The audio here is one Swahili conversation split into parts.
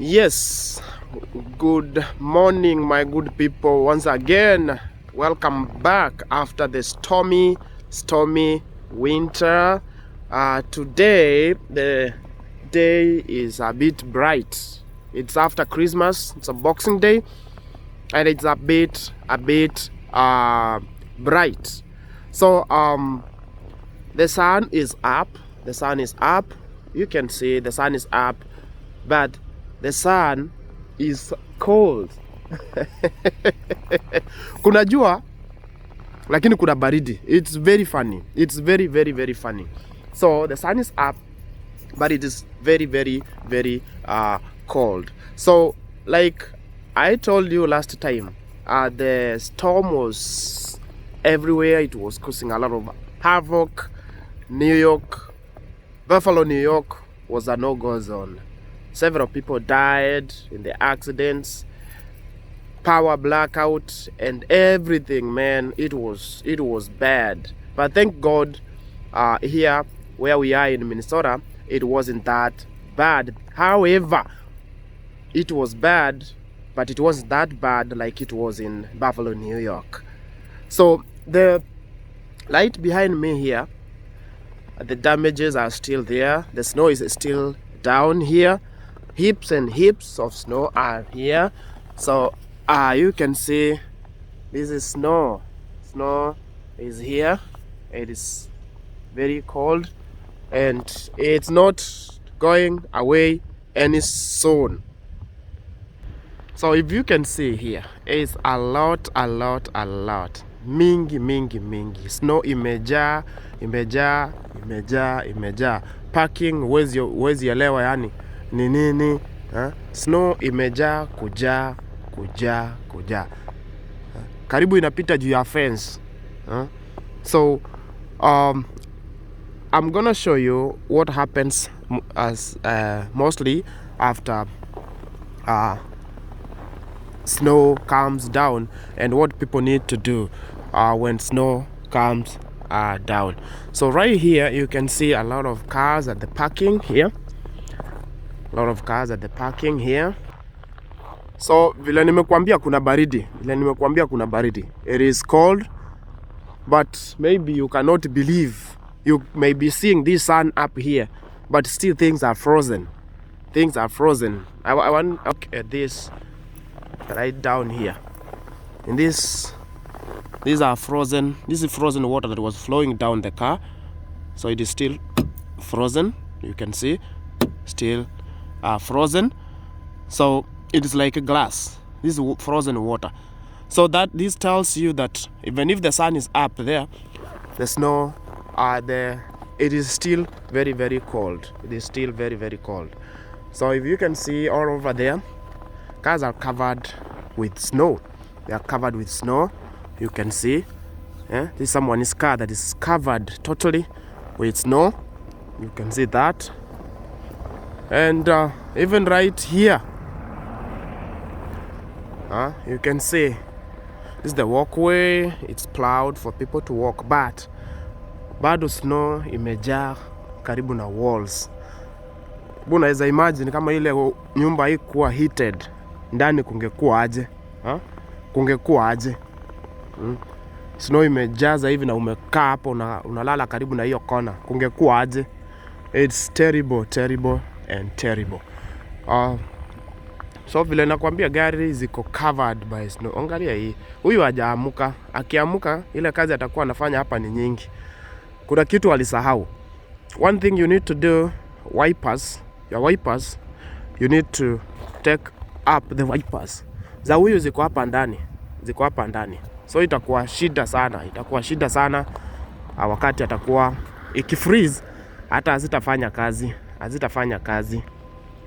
Yes, good morning, my good people. Once again, welcome back after the stormy winter. Today, the day is a bit bright. It's after Christmas. It's a Boxing Day, and it's a bit bright. So the sun is up. The sun is up. You can see the sun is up, but the sun is cold. Kuna jua lakini kuna baridi. It's very funny. It's very funny. So the sun is up, but it is very cold. So like I told you last time, the storm was everywhere. It was causing a lot of havoc. New York, Buffalo, New York was a no-go zone. Several people died in the accidents, power blackout, and everything, man. It was bad. But thank God, here where we are in Minnesota, it wasn't that bad. However, it was bad, but it wasn't that bad like it was in Buffalo, New York. So the light behind me here, the damages are still there. The snow is still down here. Heaps and heaps of snow are here. So you can see this is snow. Snow is here. It is very cold and it's not going away any soon. So if you can see here, it's a lot. Mingi. Snow imejaa. Parking wezi elewa yani ni nini. Snow imejaa kujaa. Karibu inapita juu ya fence. So I'm gonna show you what happens as mostly after snow comes down and what people need to do when snow comes down. So right here you can see a lot of cars at the parking here. So vile nimekuambia kuna baridi. It is cold, but maybe you cannot believe. You may be seeing this sun up here, but still things are frozen. I want to look at this right down here. In these are frozen. This is frozen water that was flowing down the car. So it is still frozen. You can see still frozen. So it is like a glass. This is frozen water. So that this tells you that even if the sun is up there, the snow there, it is still very cold. It is still very cold. So if you can see all over there, cars are covered with snow. They are covered with snow. You can see this is someone's car that is covered totally with snow. You can see that. And even right here, you can see this is the walkway. It's plowed for people to walk, but bado snow imejaa karibu na walls. Unaweza imagine kama ile nyumba haikuwa heated, ndani kungekuwa aje? Snow imejaza hivi na umekaa hapo unalala karibu na hiyo kona, kungekuwa aje? It's terrible. So vile nakwambia gari ziko covered by snow. Angalia hii. Huyu hajaamuka. Akiamuka ile kazi atakuwa anafanya hapa ni nyingi. Kuna kitu alisahau. One thing you need to do, your wipers, you need to take up the wipers. Za huyu ziko hapa ndani. So itakuwa shida sana. Wakati atakuwa ikifreeze hata hazitafanya kazi.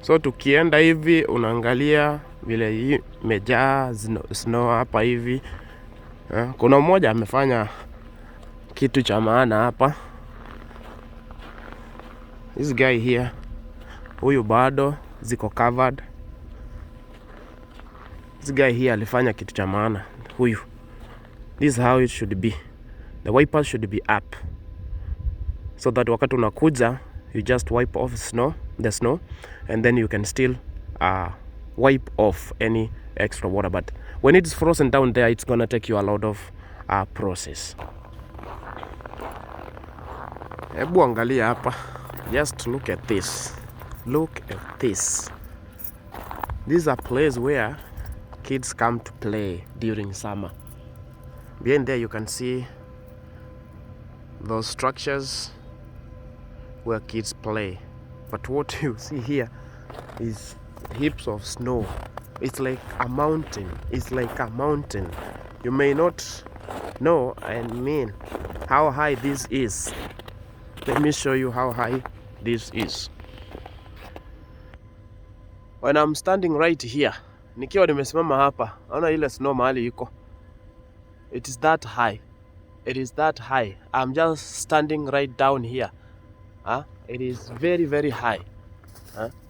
So tukienda hivi unaangalia vile hii imejaa snow hapa hivi. Kuna mmoja amefanya kitu cha maana hapa. This guy here, huyu bado ziko covered. This guy here alifanya kitu cha maana. Huyu. This is how it should be. The wipers should be up. So that wakati unakuja, you just wipe off the snow and then you can still wipe off any extra water, but when it's frozen down there, it's gonna take you a lot of process. Hebu angalia hapa, just look at this. Look at this. This is a place where kids come to play during summer. Behind there you can see those structures where kids play, but what you see here is heaps of snow. It's like a mountain. It's like a mountain. You may not know, I mean, how high this is. Let me show you how high this is. When I'm standing right here, nikiwa nimesimama hapa, naona ile snow mahali iko. It is that high. It is that high. I'm just standing right down here. It is very, very high.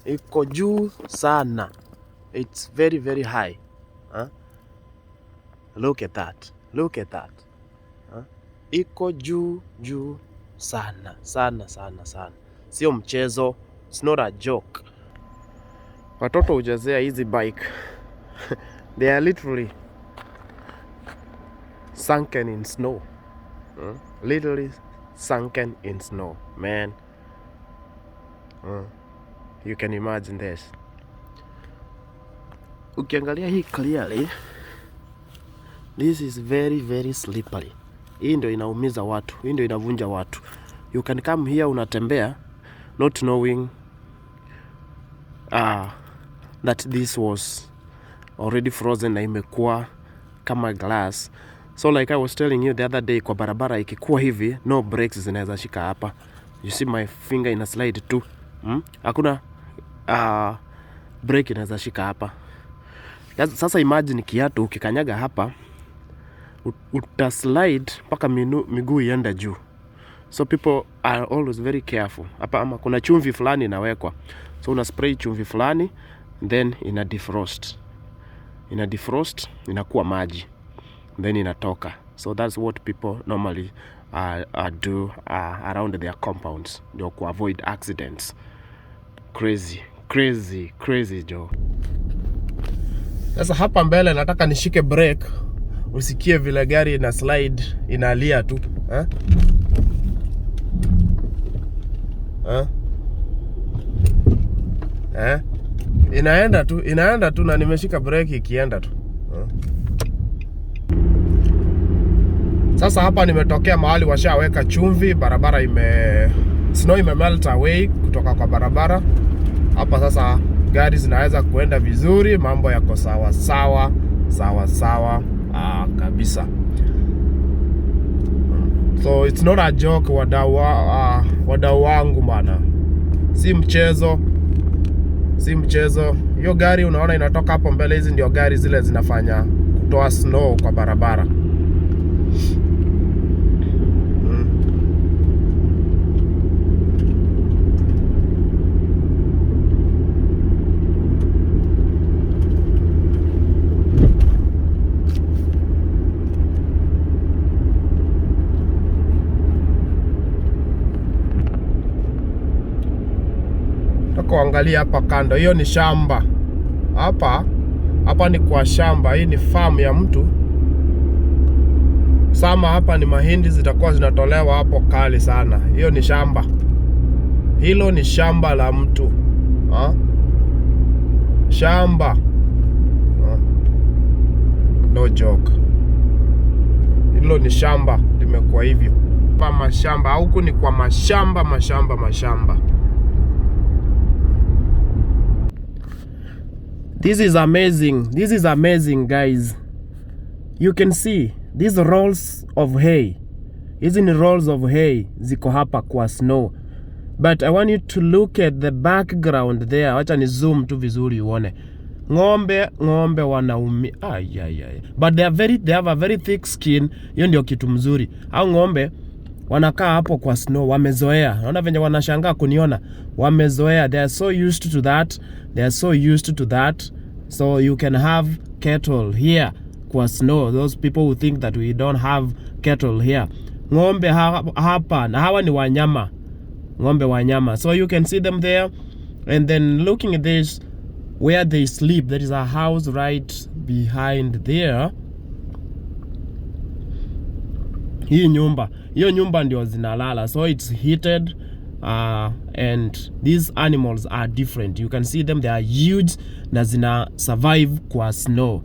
Iko juu sana. It's very, very high. Look at that. Look at that. Iko juu sana. Sana. Sio mchezo. It's not a joke. Watoto hujazea hizi bike. They are literally sunken in snow. Literally sunken in snow, man. You can imagine this. Ukiangalia hii clearly, this is very, very slippery. Hii ndio inaumiza watu, hii ndio inavunja watu. You can come here unatembea not knowing that this was already frozen na imekuwa kama glass. So like I was telling you the other day, kwa barabara ikikuwa hivi, no brakes zinaweza shika hapa. You see my finger ina slide too. Hakuna brake inaweza shika hapa. Sasa imagine kiatu ukikanyaga hapa, utaslide mpaka miguu iende juu. So people are always very careful. Hapa ama kuna chumvi fulani inawekwa. So una spray chumvi fulani, then ina defrost. Ina defrost, inakuwa maji. Then inatoka. So that's what people normally do around their compounds, ndio ku avoid accidents. Crazy Joe. Sasa hapa mbele nataka nishike brake, usikie vile gari ina slide, inalia tu. Inaenda tu na nimeshika brake ikienda tu. Sasa hapa nimetokea mahali washaweka chumvi, barabara snow imemelt away kutoka kwa barabara. Hapa sasa gari zinaweza kuenda vizuri, mambo yako sawa kabisa. So it's not a joke, wadau wangu bana. Si mchezo. Hiyo gari unaona inatoka hapo mbele, hizi ndio gari zile zinafanya kutoa snow kwa barabara. Angalia hapa kando, hiyo ni shamba. Hapa ni kwa shamba, hii ni farm ya mtu. Sama hapa ni mahindi zitakuwa zinatolewa hapo kali sana. Hiyo ni shamba. Hilo ni shamba la mtu. Shamba. No joke. Hilo ni shamba, limekuwa hivyo. Pa mashamba, huku ni kwa mashamba. This is amazing guys. You can see these rolls of hay. Hizi ni rolls of hay ziko hapa kwa snow. But I want you to look at the background there. Wacha ni zoom tu vizuri uone. Ng'ombe wanaumia. But they have a very thick skin. Hiyo ndio kitu mzuri. Hao ng'ombe wanakaa hapo kwa snow, wamezoea. Naona venye wanashangaa kuniona. Wamezoea. They are so used to that. So you can have cattle here kwa snow. Those people who think that we don't have cattle here. Ng'ombe hapa, na hawa ni wanyama. Ng'ombe wanyama. So you can see them there. And then looking at this, where they sleep. There is a house right behind there. Hiyo nyumba ndio zinalala, so it's heated, and these animals are different. You can see them, they are huge na zina survive kwa snow.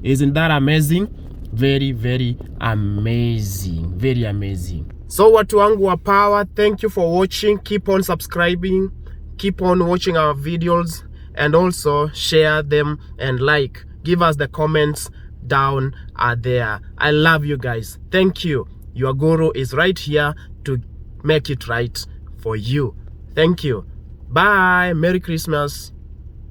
Isn't that amazing? Very, very amazing. Very amazing. So watu wangu wa power, thank you for watching. Keep on subscribing, keep on watching our videos, and also share them and like. Give us the comments down there. I love you guys. Thank you. Your guru is right here to make it right for you. Thank you. Bye. Merry Christmas.